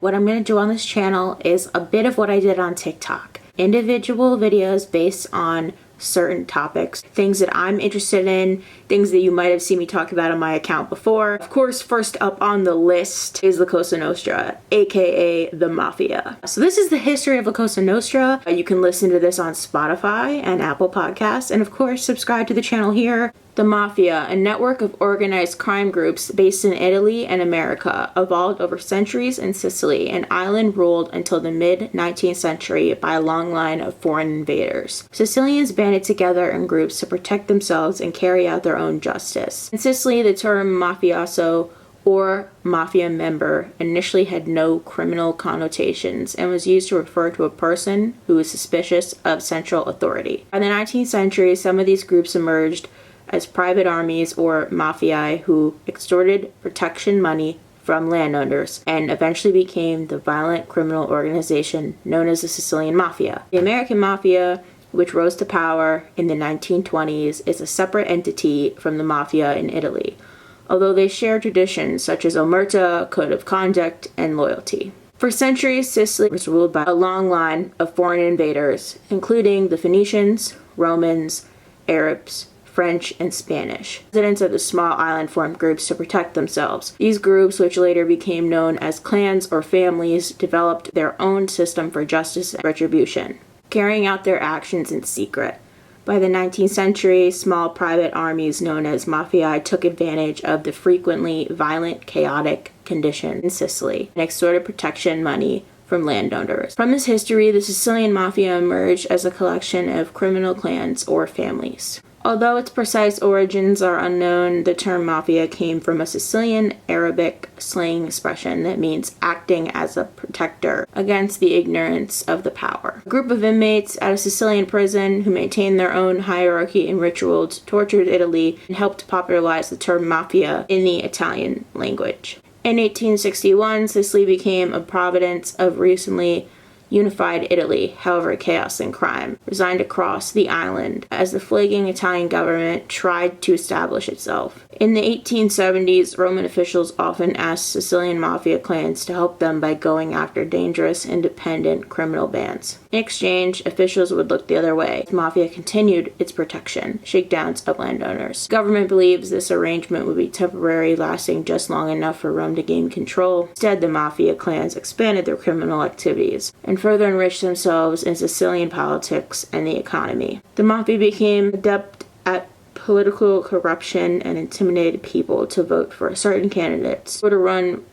What I'm going to do on this channel is a bit of what I did on TikTok. Individual videos based on certain topics, things that I'm interested in, things that you might have seen me talk about on my account before. Of course, first up on the list is the Cosa Nostra, aka the Mafia. So this is the history of the Cosa Nostra. You can listen to this on Spotify and Apple Podcasts, and of course, subscribe to the channel here. The Mafia, a network of organized crime groups based in Italy and America, evolved over centuries in Sicily, an island ruled until the mid-19th century by a long line of foreign invaders. Sicilians banded together in groups to protect themselves and carry out their own justice. In Sicily, the term mafioso or mafia member initially had no criminal connotations and was used to refer to a person who was suspicious of central authority. By the 19th century, some of these groups emerged as private armies or mafiae who extorted protection money from landowners and eventually became the violent criminal organization known as the Sicilian Mafia. The American Mafia, which rose to power in the 1920s, is a separate entity from the Mafia in Italy, although they share traditions such as omerta, code of conduct, and loyalty. For centuries, Sicily was ruled by a long line of foreign invaders, including the Phoenicians, Romans, Arabs, French, and Spanish. Residents of the small island formed groups to protect themselves. These groups, which later became known as clans or families, developed their own system for justice and retribution, carrying out their actions in secret. By the 19th century, small private armies known as mafiae took advantage of the frequently violent, chaotic condition in Sicily and extorted protection money from landowners. From this history, the Sicilian Mafia emerged as a collection of criminal clans or families. Although its precise origins are unknown, the term mafia came from a Sicilian Arabic slang expression that means acting as a protector against the ignorance of the power. A group of inmates at a Sicilian prison who maintained their own hierarchy and rituals tortured Italy and helped popularize the term mafia in the Italian language. In 1861, Sicily became a province of recently unified Italy. However, chaos and crime resigned across the island as the flagging Italian government tried to establish itself. In the 1870s, Roman officials often asked Sicilian mafia clans to help them by going after dangerous, independent criminal bands. In exchange, officials would look the other way. The mafia continued its protection, shakedowns of landowners. The government believes this arrangement would be temporary, lasting just long enough for Rome to gain control. Instead, the mafia clans expanded their criminal activities and further enriched themselves in Sicilian politics and the economy. The mafia became adept at political corruption and intimidated people to vote for certain candidates or to run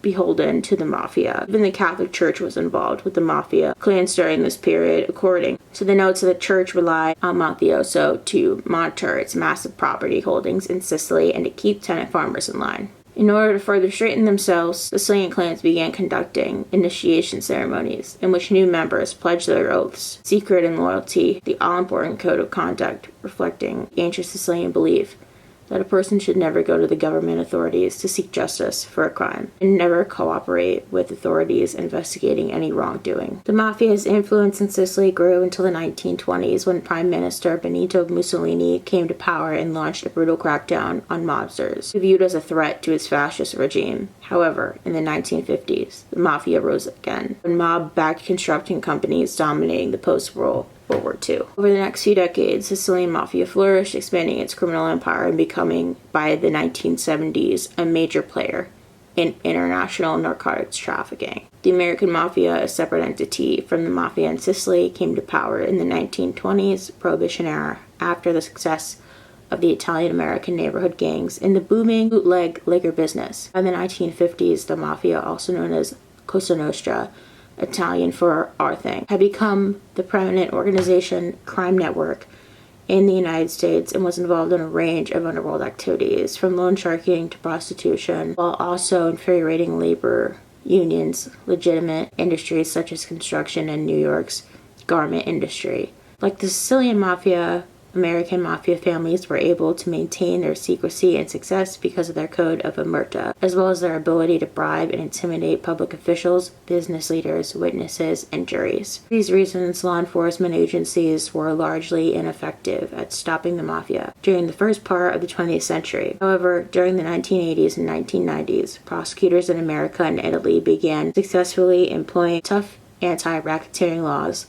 beholden to the mafia. Even the Catholic Church was involved with the mafia clans during this period. According to the notes, the church relied on mafioso to monitor its massive property holdings in Sicily and to keep tenant farmers in line. In order to further straighten themselves, Sicilian clans began conducting initiation ceremonies in which new members pledged their oaths, secret and loyalty, the all-important code of conduct reflecting ancient Sicilian belief that a person should never go to the government authorities to seek justice for a crime and never cooperate with authorities investigating any wrongdoing. The mafia's influence in Sicily grew until the 1920s when Prime Minister Benito Mussolini came to power and launched a brutal crackdown on mobsters, viewed as a threat to his fascist regime. However, in the 1950s, the mafia rose again, when mob-backed construction companies dominating the post-World War II. Over the next few decades, Sicilian mafia flourished, expanding its criminal empire and becoming, by the 1970s, a major player in international narcotics trafficking. The American Mafia, a separate entity from the mafia in Sicily, came to power in the 1920s Prohibition era after the success of the Italian-American neighborhood gangs in the booming bootleg liquor business. By the 1950s, the mafia, also known as Cosa Nostra, Italian for our thing, had become the preeminent organization crime network in the United States and was involved in a range of underworld activities, from loan sharking to prostitution, while also infuriating labor unions, legitimate industries such as construction and New York's garment industry. Like the Sicilian Mafia, American mafia families were able to maintain their secrecy and success because of their code of omerta, as well as their ability to bribe and intimidate public officials, business leaders, witnesses, and juries. For these reasons, law enforcement agencies were largely ineffective at stopping the mafia during the first part of the 20th century. However, during the 1980s and 1990s, prosecutors in America and Italy began successfully employing tough anti-racketeering laws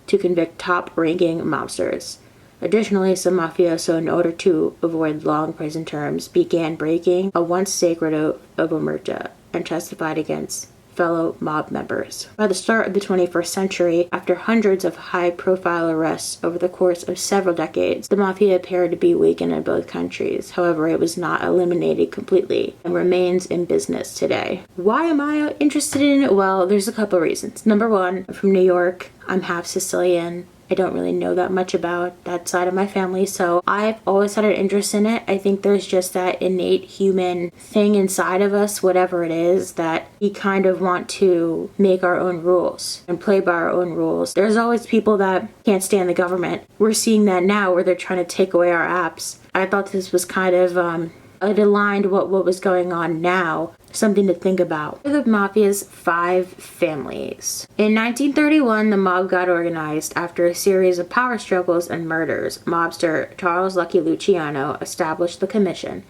to convict top-ranking mobsters. Additionally, some mafioso, in order to avoid long prison terms, began breaking a once sacred oath of omerta and testified against fellow mob members. By the start of the 21st century, after hundreds of high-profile arrests over the course of several decades, the mafia appeared to be weakened in both countries. However, it was not eliminated completely and remains in business today. Why am I interested in it? Well, there's a couple reasons. Number one, I'm from New York. I'm half Sicilian. I don't really know that much about that side of my family, so I've always had an interest in it. I think there's just that innate human thing inside of us, whatever it is, that we kind of want to make our own rules and play by our own rules. There's always people that can't stand the government. We're seeing that now where they're trying to take away our apps. I thought this was kind of it aligned what was going on now. Something to think about. The mafia's 5 families. In 1931, the mob got organized after a series of power struggles and murders. Mobster Charles Lucky Luciano established the Commission,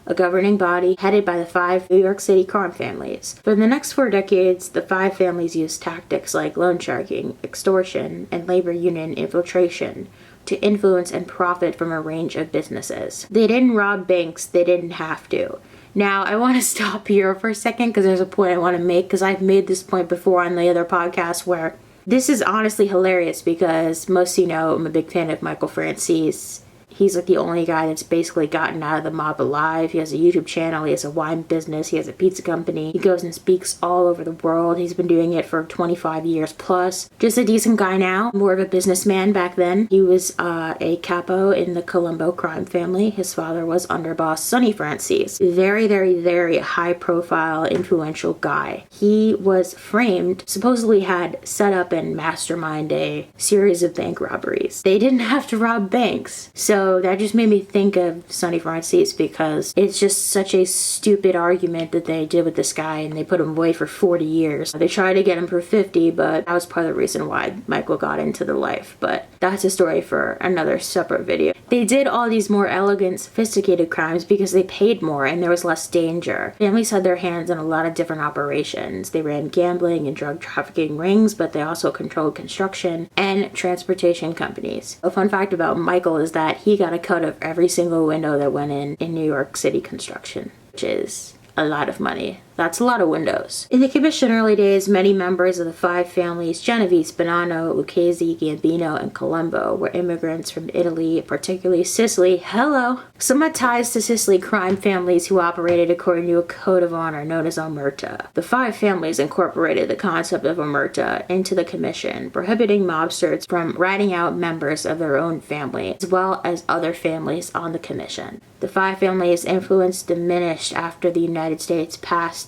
a governing body headed by the 5 New York City crime families. For the next 4 decades, the 5 families used tactics like loan sharking, extortion, and labor union infiltration to influence and profit from a range of businesses. They didn't rob banks, they didn't have to. Now, I want to stop here for a second because there's a point I want to make, because I've made this point before on the other podcast, where this is honestly hilarious because most of you know I'm a big fan of Michael Francis. He's like the only guy that's basically gotten out of the mob alive. He has a YouTube channel, he has a wine business, he has a pizza company. He goes and speaks all over the world. He's been doing it for 25 years plus. Just a decent guy now, more of a businessman back then. He was a capo in the Colombo crime family. His father was underboss Sonny Francis. Very, very, very high profile, influential guy. He was framed, supposedly had set up and masterminded a series of bank robberies. They didn't have to rob banks. So that just made me think of Sonny Francis, because it's just such a stupid argument that they did with this guy, and they put him away for 40 years. They tried to get him for 50, but that was part of the reason why Michael got into the life. But that's a story for another separate video. They did all these more elegant, sophisticated crimes because they paid more and there was less danger. Families had their hands in a lot of different operations. They ran gambling and drug trafficking rings, but they also controlled construction and transportation companies. A fun fact about Michael is that he got a cut of every single window that went in New York City construction, which is a lot of money. That's a lot of windows. In the Commission early days, many members of the 5 families, Genovese, Bonanno, Lucchese, Gambino, and Colombo, were immigrants from Italy, particularly Sicily. Hello! Some had ties to Sicily crime families who operated according to a code of honor known as omerta. The 5 families incorporated the concept of omerta into the Commission, prohibiting mobsters from ratting out members of their own family, as well as other families on the Commission. The 5 families' influence diminished after the United States passed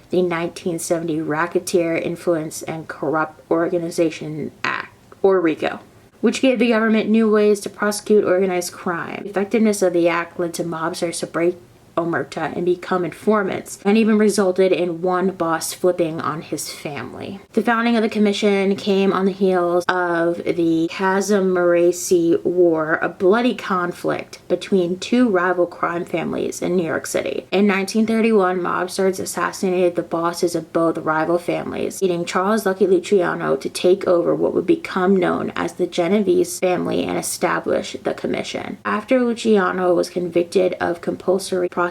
the 1970 Racketeer Influence and Corrupt Organization Act, or RICO, which gave the government new ways to prosecute organized crime. The effectiveness of the act led to mobsters to break omerta and become informants, and even resulted in one boss flipping on his family. The founding of the Commission came on the heels of the Casamaresi War, a bloody conflict between 2 rival crime families in New York City. In 1931, mobsters assassinated the bosses of both rival families, leading Charles Lucky Luciano to take over what would become known as the Genovese family and establish the Commission. After Luciano was convicted of compulsory prostitution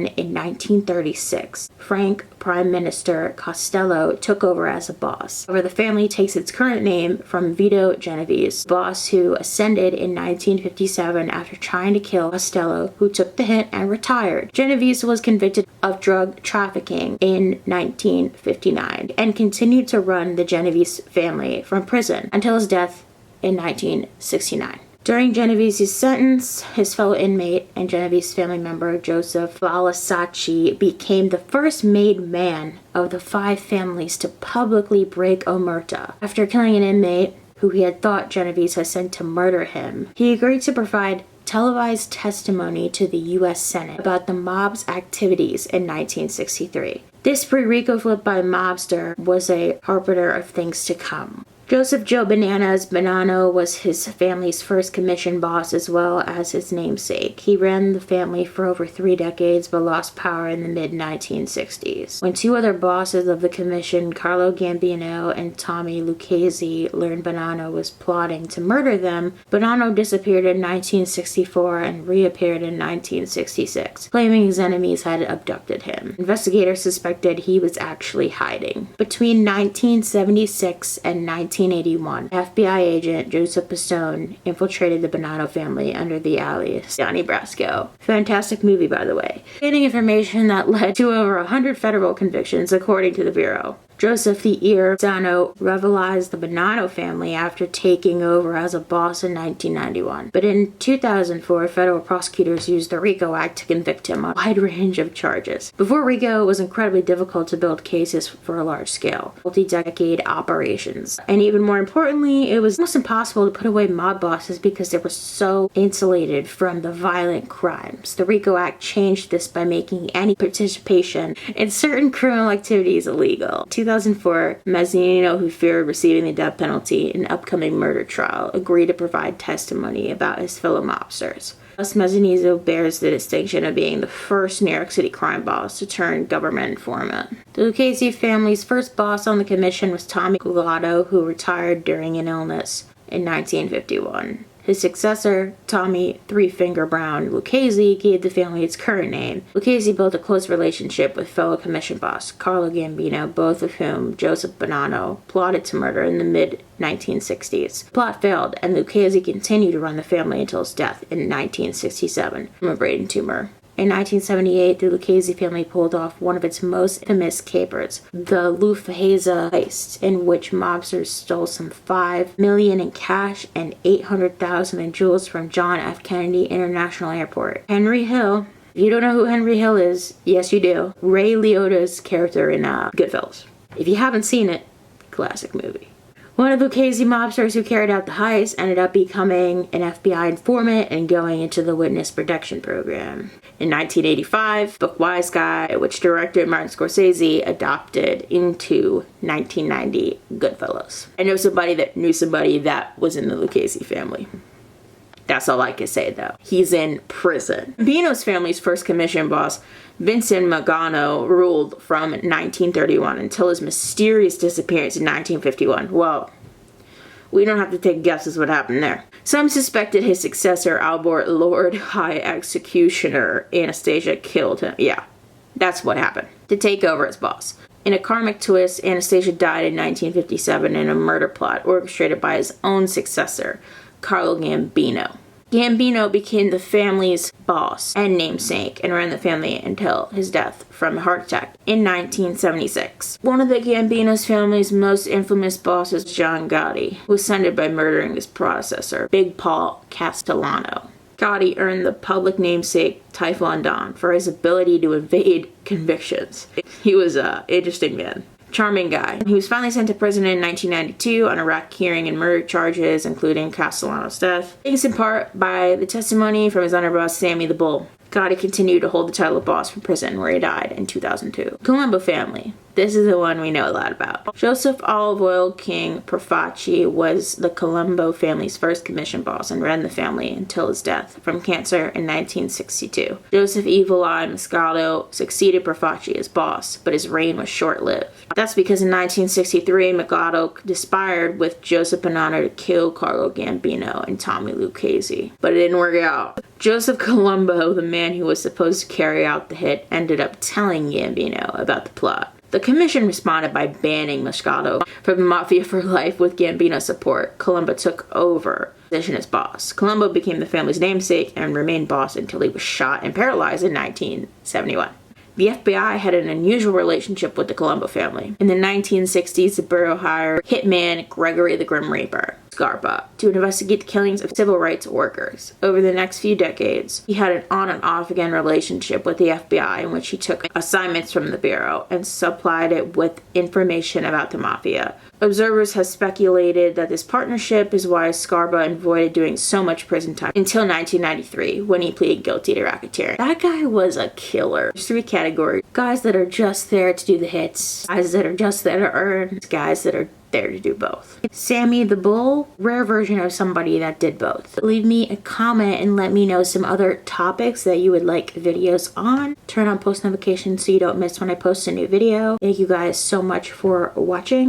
in 1936, Frank Prime Minister Costello took over as a boss. However, the family takes its current name from Vito Genovese, boss who ascended in 1957 after trying to kill Costello, who took the hit and retired. Genovese was convicted of drug trafficking in 1959 and continued to run the Genovese family from prison until his death in 1969. During Genovese's sentence, his fellow inmate and Genovese family member Joseph Balasacci became the first made man of the 5 families to publicly break omerta. After killing an inmate, who he had thought Genovese had sent to murder him. He agreed to provide televised testimony to the U.S. Senate about the mob's activities in 1963. This pre-RICO flip by mobster was a harbinger of things to come. Joseph Joe Bananas Bonanno was his family's first commission boss as well as his namesake. He ran the family for over 3 decades but lost power in the mid-1960s. When 2 other bosses of the commission, Carlo Gambino and Tommy Lucchese, learned Bonanno was plotting to murder them, Bonanno disappeared in 1964 and reappeared in 1966, claiming his enemies had abducted him. Investigators suspected he was actually hiding. Between 1976 and 1981, FBI agent Joseph Pistone infiltrated the Bonanno family under the alias Donnie Brasco. Fantastic movie, by the way. Getting information that led to over 100 federal convictions, according to the Bureau. Joseph the Ear Bonanno revitalized the Bonanno family after taking over as a boss in 1991. But in 2004, federal prosecutors used the RICO Act to convict him on a wide range of charges. Before RICO, it was incredibly difficult to build cases for a large scale, multi-decade operations. And even more importantly, it was almost impossible to put away mob bosses because they were so insulated from the violent crimes. The RICO Act changed this by making any participation in certain criminal activities illegal. 2004, Mazzino, who feared receiving the death penalty in an upcoming murder trial, agreed to provide testimony about his fellow mobsters. Thus, Mazzino bears the distinction of being the first New York City crime boss to turn government informant. The Lucchese family's first boss on the commission was Tommy Gulato, who retired during an illness in 1951. His successor, Tommy Three Finger Brown Lucchese, gave the family its current name. Lucchese built a close relationship with fellow commission boss Carlo Gambino, both of whom Joseph Bonanno plotted to murder in the mid-1960s. The plot failed, and Lucchese continued to run the family until his death in 1967 from a brain tumor. In 1978, the Lucchese family pulled off one of its most infamous capers, the Lufthansa heist, in which mobsters stole some $5 million in cash and $800,000 in jewels from John F. Kennedy International Airport. Henry Hill. If you don't know who Henry Hill is, yes you do. Ray Liotta's character in Goodfellas. If you haven't seen it, classic movie. One of the Lucchese mobsters who carried out the heist ended up becoming an FBI informant and going into the witness protection program. In 1985, book Wise Guy, which director Martin Scorsese adopted into 1990 Goodfellas. I know somebody that was in the Lucchese family. That's all I can say, though. He's in prison. Bino's family's first commission boss, Vincent Magano, ruled from 1931 until his mysterious disappearance in 1951. Well, we don't have to take guesses what happened there. Some suspected his successor, Albert Lord High Executioner Anastasia, killed him. Yeah, that's what happened. To take over as boss. In a karmic twist, Anastasia died in 1957 in a murder plot orchestrated by his own successor, Carlo Gambino. Gambino became the family's boss and namesake and ran the family until his death from a heart attack in 1976. One of the Gambino's family's most infamous bosses, John Gotti, was ascended by murdering his predecessor, Big Paul Castellano. Gotti earned the public namesake Typhon Don for his ability to evade convictions. He was an interesting man. Charming guy. He was finally sent to prison in 1992 on a rack hearing and murder charges, including Castellano's death, thanks in part by the testimony from his underboss, Sammy the Bull. Gotti continued to hold the title of boss from prison, where he died in 2002. Colombo family. This is the one we know a lot about. Joseph Olive Oil King Profaci was the Colombo family's first commission boss and ran the family until his death from cancer in 1962. Joseph Evil Eye Moscato succeeded Profaci as boss, but his reign was short-lived. That's because in 1963, Moscato conspired with Joseph Bonanno to kill Carlo Gambino and Tommy Lucchese, but it didn't work out. Joseph Colombo, the man who was supposed to carry out the hit, ended up telling Gambino about the plot. The commission responded by banning Moscato from the Mafia for life with Gambino's support. Colombo took over the position as boss. Colombo became the family's namesake and remained boss until he was shot and paralyzed in 1971. The FBI had an unusual relationship with the Colombo family. In the 1960s, the Bureau hired hitman Gregory the Grim Reaper. Scarpa to investigate the killings of civil rights workers. Over the next few decades, he had an on and off again relationship with the FBI in which he took assignments from the Bureau and supplied it with information about the mafia. Observers have speculated that this partnership is why Scarpa avoided doing so much prison time until 1993 when he pleaded guilty to racketeering. That guy was a killer. There's 3 categories. Guys that are just there to do the hits, guys that are just there to earn, guys that are there to do both. Sammy the Bull, rare version of somebody that did both. Leave me a comment and let me know some other topics that you would like videos on. Turn on post notifications so you don't miss when I post a new video. Thank you guys so much for watching.